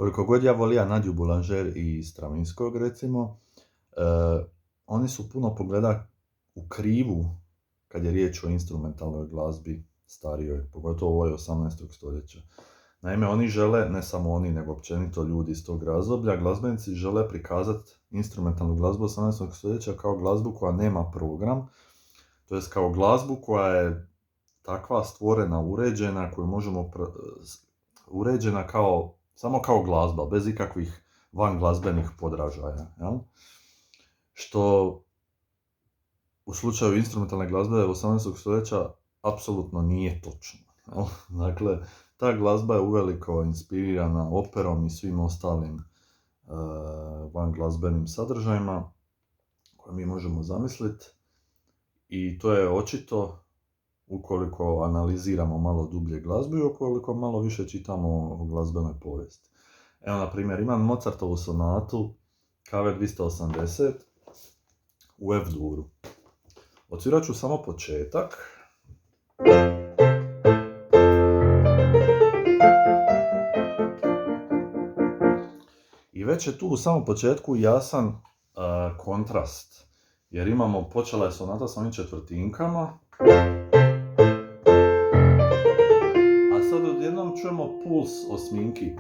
Koliko god ja volija Nadju Boulanger i Stravinskog, recimo, oni su puno pogleda u krivu kad je riječ o instrumentalnoj glazbi starijoj, pogotovo ovoj 18. stoljeća. Naime, oni žele, ne samo oni, nego općenito ljudi iz tog razdoblja, glazbenici žele prikazati instrumentalnu glazbu 18. stoljeća kao glazbu koja nema program, to jest kao glazbu koja je takva stvorena, uređena, koju možemo uređena samo kao glazba, bez ikakvih van glazbenih podražaja. Jel? Što u slučaju instrumentalne glazbe 18. stoljeća apsolutno nije točno. Jel? Dakle, ta glazba je uveliko inspirirana operom i svim ostalim van glazbenim sadržajima koje mi možemo zamisliti, i to je očito ukoliko analiziramo malo dublje glazbu i ukoliko malo više čitamo o glazbenoj povijesti. Evo, na primjer, imam Mozartovu sonatu KV 280 u F-duru. Odsvirat ću samo početak. I već je tu u samom početku jasan kontrast, jer počela je sonata sa onim četvrtinkama, a sad odjednom čujemo puls osminki.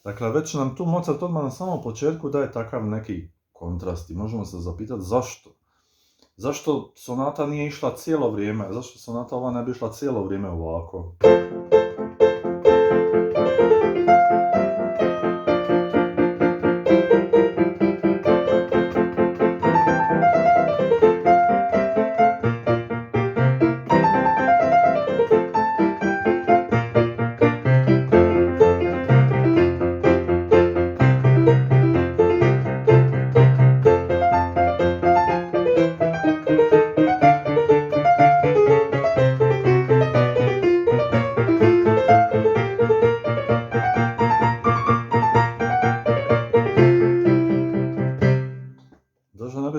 Dakle, već nam tu Mozart odmah na samom početku daje takav neki kontrast i možemo se zapitati zašto. Zašto sonata nije išla cijelo vrijeme? Zašto sonata ova ne bi išla cijelo vrijeme ovako?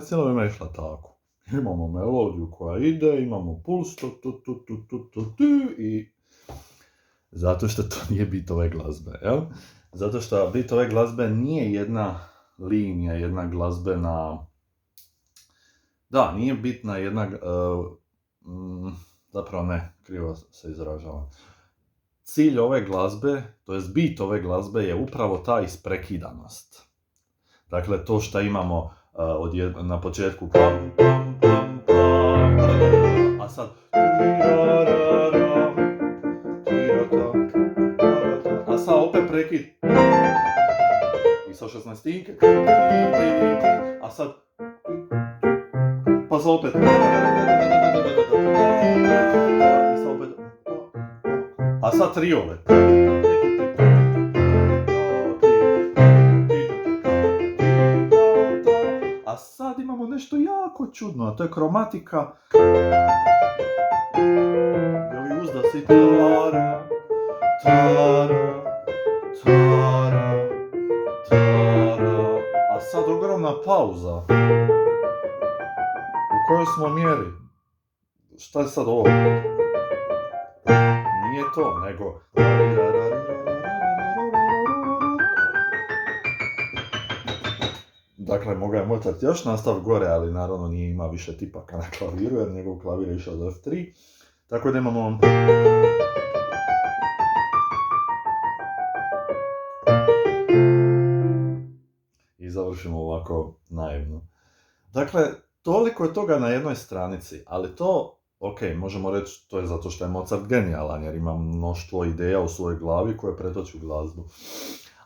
Cijelo vrijeme išla tako. Imamo melodiju koja ide, imamo puls, i zato što to nije bit ove glazbe, jel? Zato što bit ove glazbe nije jedna linija, jedna glazbena... Da, nije bitna jedna... Zapravo ne, krivo se izražavam. Cilj ove glazbe, to jest bit ove glazbe je upravo ta isprekidanost. Dakle, to što imamo na početku pam, pam, pam, pam, a sad a sad opet prekid i sa 16-tinke, a sad pa sad opet i sad opet, a sad triole. A sad imamo nešto jako čudno, a to je kromatika. Ili uzdasi tara, tara, tara, tara. A sad ogromna pauza. U kojoj smo mjeri? Šta je sad ovo? Nije to, nego... Dakle, mogao je Mozart još nastav gore, ali naravno nije imao više tipaka na klaviru, jer njegov klavir je išao od F3. Tako da imamo... I završimo ovako naivno. Dakle, toliko je toga na jednoj stranici, ali to, ok, možemo reći, to je zato što je Mozart genijalan, jer ima mnoštvo ideja u svojoj glavi koje pretoči u glazbu.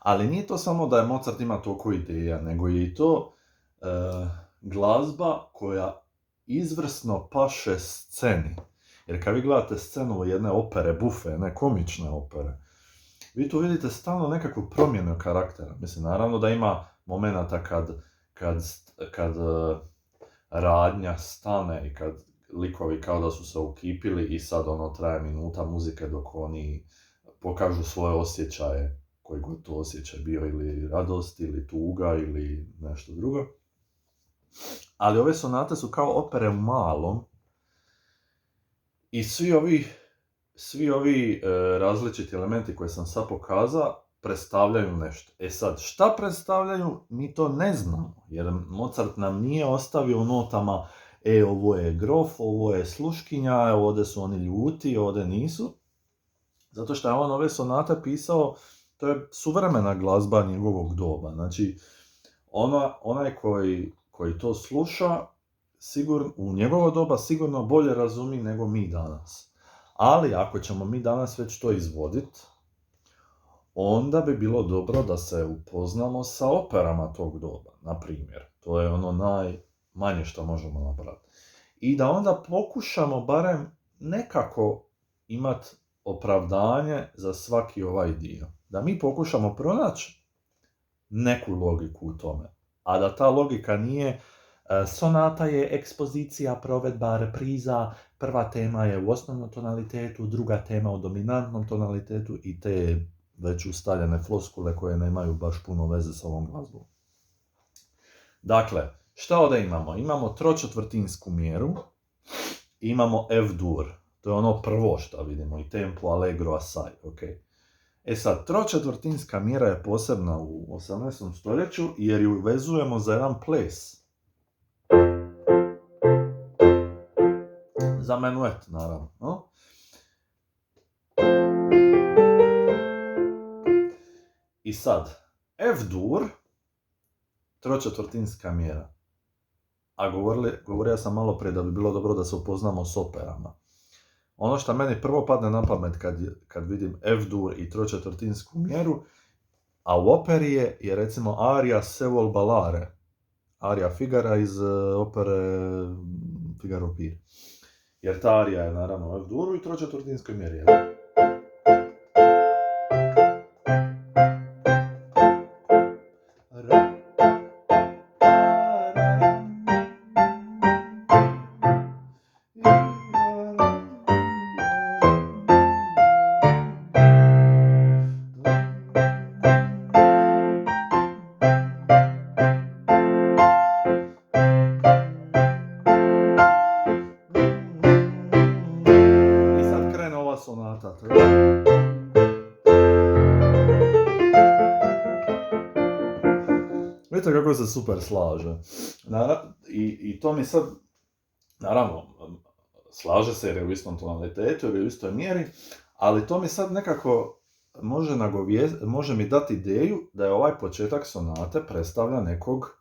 Ali nije to samo da je Mozart ima toliko ideja, nego je i to glazba koja izvrsno paše sceni. Jer kad vi gledate scenu jedne opere buffe, jedne komične opere, vi tu vidite stalno nekakvu promjenu karaktera. Mislim, naravno da ima momenata kad radnja stane i kad likovi kao da su se ukipili i sad traje minuta muzike dok oni pokažu svoje osjećaje, koji god to osjećaj bio, ili radost, ili tuga, ili nešto drugo. Ali ove sonate su kao opere u malom I svi ovi različiti elementi koje sam sad pokazao predstavljaju nešto. E sad, šta predstavljaju, mi to ne znamo, jer Mozart nam nije ostavio u notama ovo je grof, ovo je sluškinja, ovdje su oni ljuti, ovdje nisu. Zato što je on ove sonate pisao, to je suvremena glazba njegovog doba. Znači, onaj koji to sluša, u njegovo doba sigurno bolje razumi nego mi danas. Ali ako ćemo mi danas već to izvoditi, onda bi bilo dobro da se upoznamo sa operama tog doba, na primjer. To je ono najmanje što možemo napraviti. I da onda pokušamo barem nekako imati opravdanje za svaki ovaj dio. Da mi pokušamo pronaći neku logiku u tome. A da ta logika nije sonata je ekspozicija, provedba, repriza, prva tema je u osnovnom tonalitetu, druga tema u dominantnom tonalitetu i te već ustaljene floskule koje nemaju baš puno veze s ovom glazbom. Dakle, šta ovdje imamo? Imamo tročetvrtinsku mjeru, imamo F-dur, to je ono prvo što vidimo, i tempo, allegro, assai, ok. E sad, tročetvrtinska mjera je posebna u 18. stoljeću jer ju vezujemo za jedan ples. Za menuet, naravno. No? I sad, F-dur, tročetvrtinska mjera. A govorio sam malo prije da bi bilo dobro da se upoznamo s operama. Ono što meni prvo padne na pamet kad vidim F-dur i tročetvrtinsku mjeru, a u operi je recimo arija Se vol ballare, arija Figara iz opere Figaro Pir. Jer ta arija je naravno u F-duru i tročetvrtinskoj mjeri. Sonata. Vidite kako se super slaže. I to mi sad, naravno, slaže se jer je u istom tonalitetu, jer je u istoj mjeri, ali to mi sad nekako može mi dati ideju da je ovaj početak sonate predstavlja nekog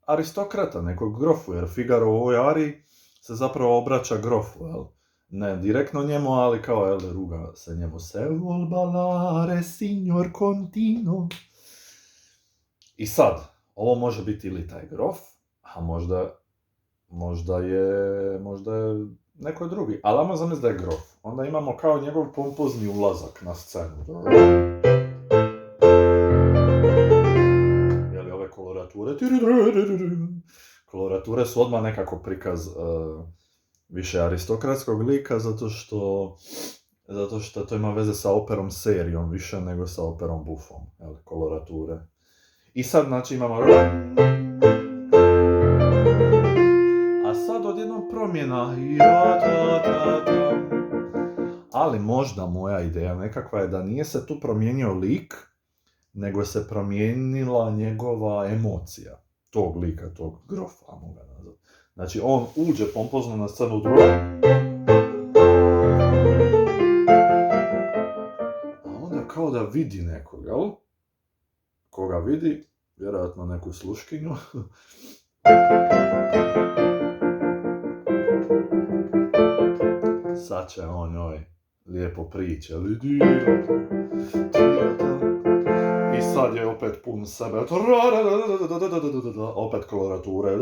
aristokrata, nekog grofu, jer Figaro u ovoj ariji se zapravo obraća grofu, jel? Ne direktno njemu, ali kao, jel, ruga se njemu. Se vol ballare, signor contino. I sad, ovo može biti ili taj grof, a možda je neko drugi. Ali ajmo zamisliti da je grof. Onda imamo kao njegov pompozni ulazak na scenu. Jeli ove kolorature? Kolorature su odmah nekako prikaz više aristokratskog lika, zato što to ima veze sa operom serijom više nego sa operom buffom, jel, kolorature. I sad, znači, imamo... A sad odjednom promjena... Ali možda moja ideja nekakva je da nije se tu promijenio lik, nego se promijenila njegova emocija tog lika, tog grofa, mogu ga nazvati. Znači, on uđe pompozno na scenu, a onda kao da vidi nekog, jel? Koga vidi, vjerojatno neku sluškinju. Sad će on njoj lijepo priče, i sad je opet pun sebe, opet kolorature.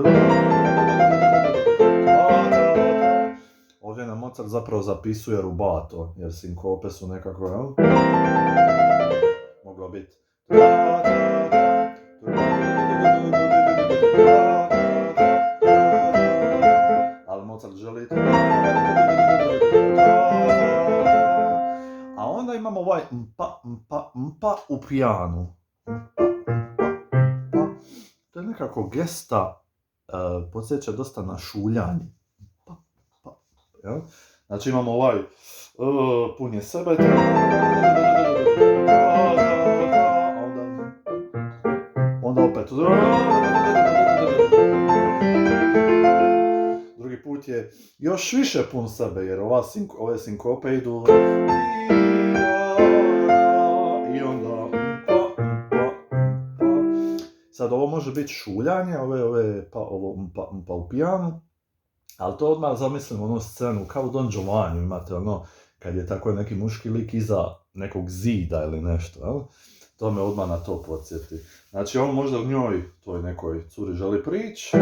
Ovdje nam Mozart zapravo zapisuje rubato, jer sinkope su nekako, jel? Moglo biti. Ali Mozart želi... A onda imamo ovaj mpa u pijanu. To je nekako gesta, podsjeća dosta na šuljanje. Ja? Znači imamo ovaj pun je sebe, onda opet drugi put je još više pun sebe, jer ove sinkope idu i onda sad ovo može biti šuljanje, ovo u pijanu, ali to odmah zamislim onu scenu, kao u Don Giovanni imate ono, kad je tako neki muški lik iza nekog zida ili nešto, jel? To me odmah na to podsjeti. Znači on možda u njoj, toj nekoj curi želi prići.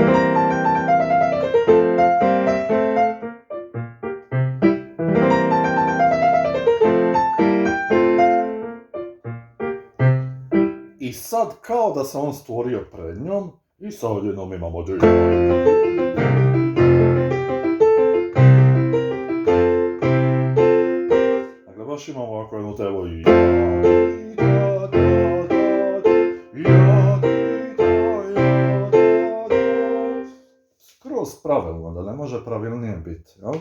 I sad kao da se on stvorio pred njom i sad odjednom imamo dio. Dakle, baš imamo ovako jednu tevo i skroz pravilno, da ne može pravilnije biti, jel?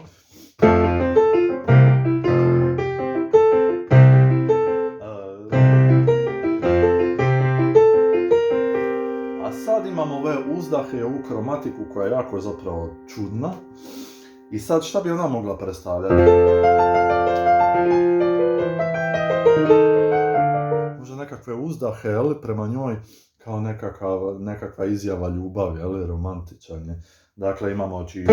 A sad imamo ove uzdahe i ovu kromatiku koja je jako zapravo čudna. I sad šta bi ona mogla predstavljati? Možda nekakve uzdahe, ali prema njoj kao nekakva izjava ljubavi, ali romantičan je. Dakle, imamo oči.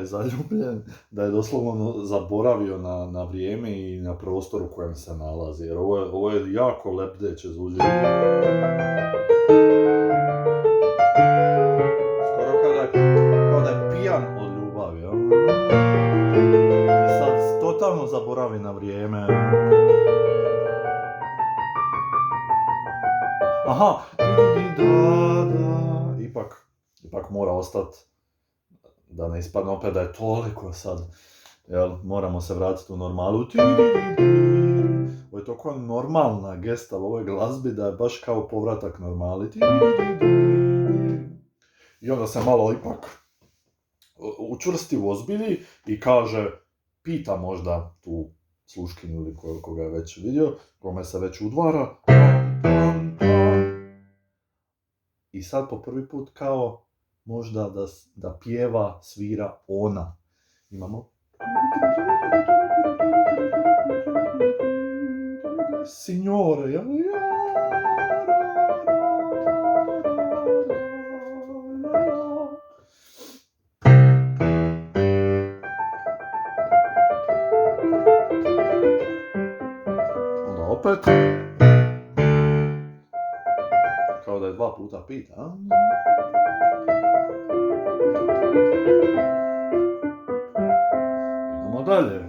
Zaljubljen, da je doslovno zaboravio na vrijeme i na prostor u kojem se nalazi, jer ovo je jako lebdeće zvuči. Skoro kao da je pijan od ljubavi, ja? I sad totalno zaboravi na vrijeme. Aha, ipak mora ostati, da ne ispadne opet da je toliko sad, jel, moramo se vratiti u normalu. Ovo je toliko normalna gesta u ovoj glazbi da je baš kao povratak normali. I onda se malo ipak učvrsti, ozbilji i kaže, pita možda tu sluškinju ili koga je već vidio, kome se već udvara. I sad po prvi put kao možda da pjeva, svira ona. Imamo Signore, ja? Onda opet. Kao da je 2 puta pita, a? Idemo dalje.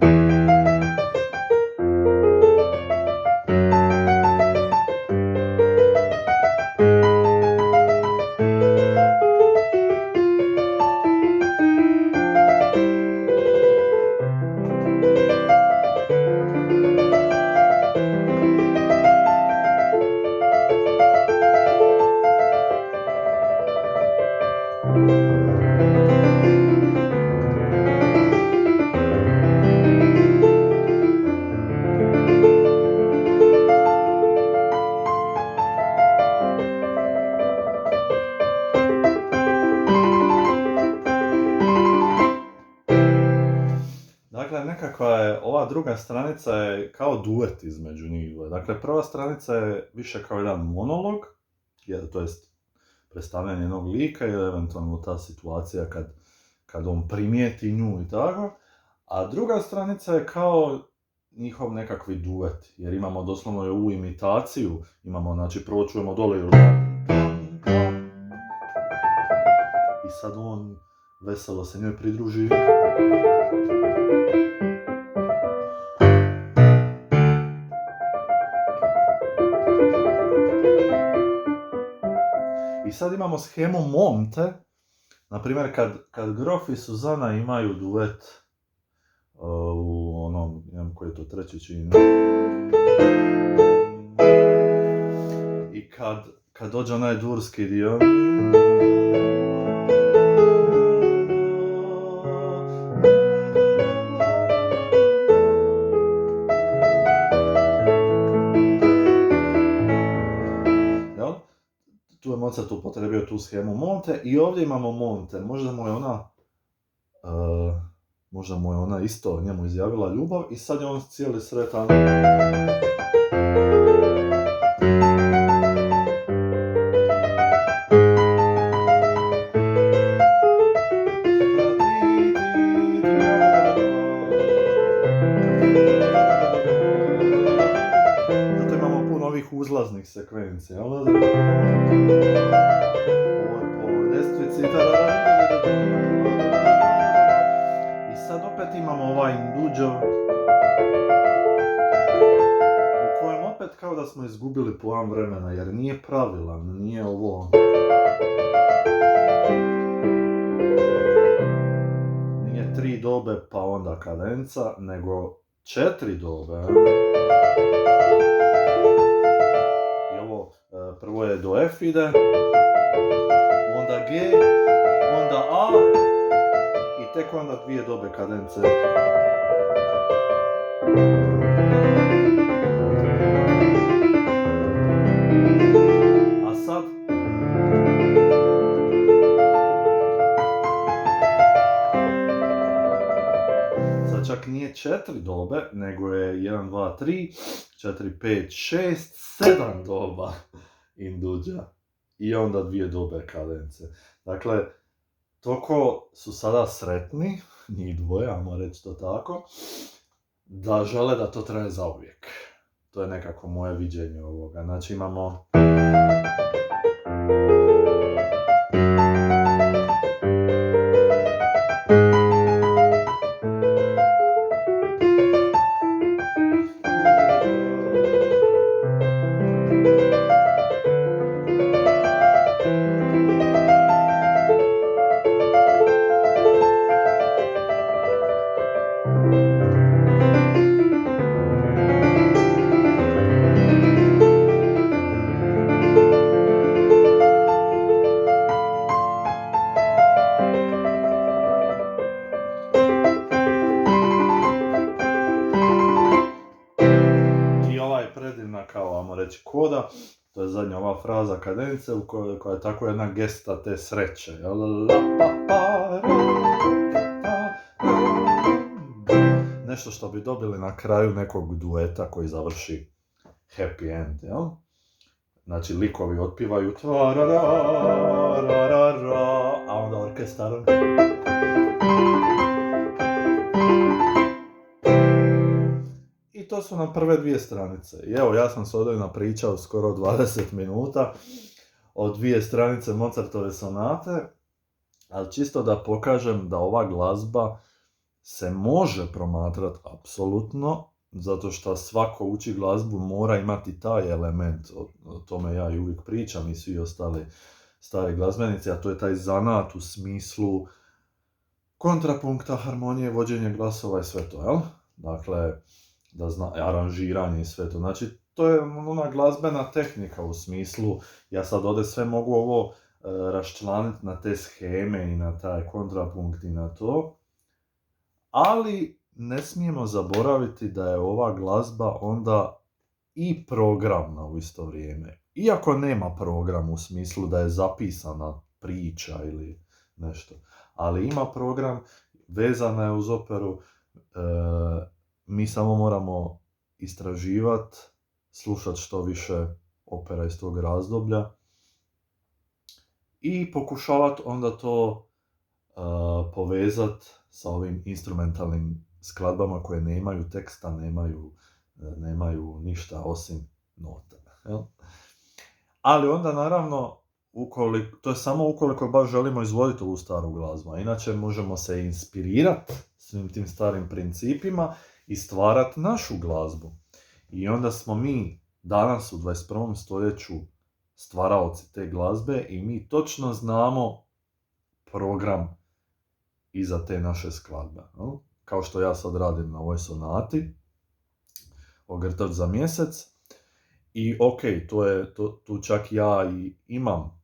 Dakle, nekakva je, ova druga stranica je kao duet između njih. Dakle, prva stranica je više kao jedan monolog, to jest predstavljanje jednog lika ili eventualno ta situacija kad on primijeti nju i tako. A druga stranica je kao njihov nekakvi duet, jer imamo doslovno ovu imitaciju, imamo, znači, prvo čujemo dole i sad on veselo se njoj pridruži. I sad imamo schemu Monte, na primjer kad Grof i Suzana imaju duet u onom, koji je to treći čin, i kad dođe onaj durski dio, tu je Mozart upotrebio tu schemu Monte i ovdje imamo Monte. Možda mu je ona isto njemu izjavila ljubav i sad je on cijeli sretan. Zato imamo puno ovih uzlaznih sekvencija. Ovo je po ljestvici. I sad opet imamo ovaj Indulgio u kojem opet kao da smo izgubili pojam vremena, jer nije pravilan, nije ovo... Nije 3 dobe pa onda kadenca, nego 4 dobe. I ovo prvo je do F ide, onda G, onda A i tek onda 2 dobe kadence. A sad čak nije 4 dobe, nego je 1, 2, 3, 4, 5, 6, 7 doba Indulgea i onda 2 dobe kadence. Dakle, toliko su sada sretni, njih dvoje, ajmo reći to tako, da žele da to traje zauvijek. To je nekako moje viđenje ovoga. Znači imamo... koda, to je zadnja ova fraza kadence koja je tako jedna gesta te sreće. Nešto što bi dobili na kraju nekog dueta koji završi happy end, jel? Znači likovi otpivaju a onda orkestar. I to su nam prve 2 stranice. I evo, ja sam se ovdje napričao skoro 20 minuta o 2 stranice Mozartove sonate, ali čisto da pokažem da ova glazba se može promatrati apsolutno, zato što svako uči glazbu mora imati taj element, o tome ja i uvijek pričam i svi ostali stari glazbenici, a to je taj zanat u smislu kontrapunkta, harmonije, vođenje glasova i sve to, jel? Dakle, da zna, aranžiranje i sve to. Znači, to je ona glazbena tehnika u smislu, ja sad ovdje sve mogu ovo raščlaniti na te sheme i na taj kontrapunkt i na to, ali ne smijemo zaboraviti da je ova glazba onda i programna u isto vrijeme. Iako nema program u smislu da je zapisana priča ili nešto, ali ima program, vezana je uz operu, mi samo moramo istraživati, slušati što više opera iz tog razdoblja i pokušavati onda to povezati sa ovim instrumentalnim skladbama koje nemaju teksta, nemaju ništa osim nota. Jel? Ali onda naravno, to je samo ukoliko baš želimo izvoditi ovu staru glazbu, a inače možemo se inspirirati svim tim starim principima i stvarati našu glazbu. I onda smo mi danas u 21. stoljeću stvaraoci te glazbe i mi točno znamo program iza te naše skladbe. No? Kao što ja sad radim na ovoj sonati, Ogrtač za mjesec, i ok, tu čak ja i imam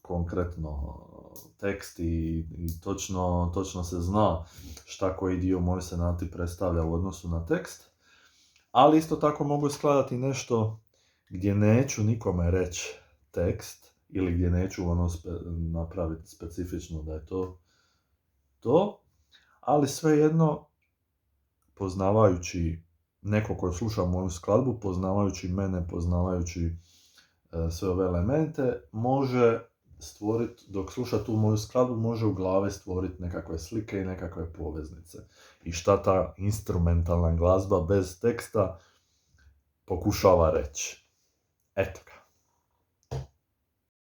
konkretno tekst i točno se zna šta koji dio moje sonati predstavlja u odnosu na tekst, ali isto tako mogu skladati nešto gdje neću nikome reći tekst ili gdje neću napraviti specifično da je to, ali svejedno, poznavajući neko koji sluša moju skladbu, poznavajući mene, poznavajući sve ove elemente, može stvoriti, dok sluša tu moju skladbu, može u glavi stvoriti nekakve slike i nekakve poveznice. I šta ta instrumentalna glazba bez teksta pokušava reći. Eto ga.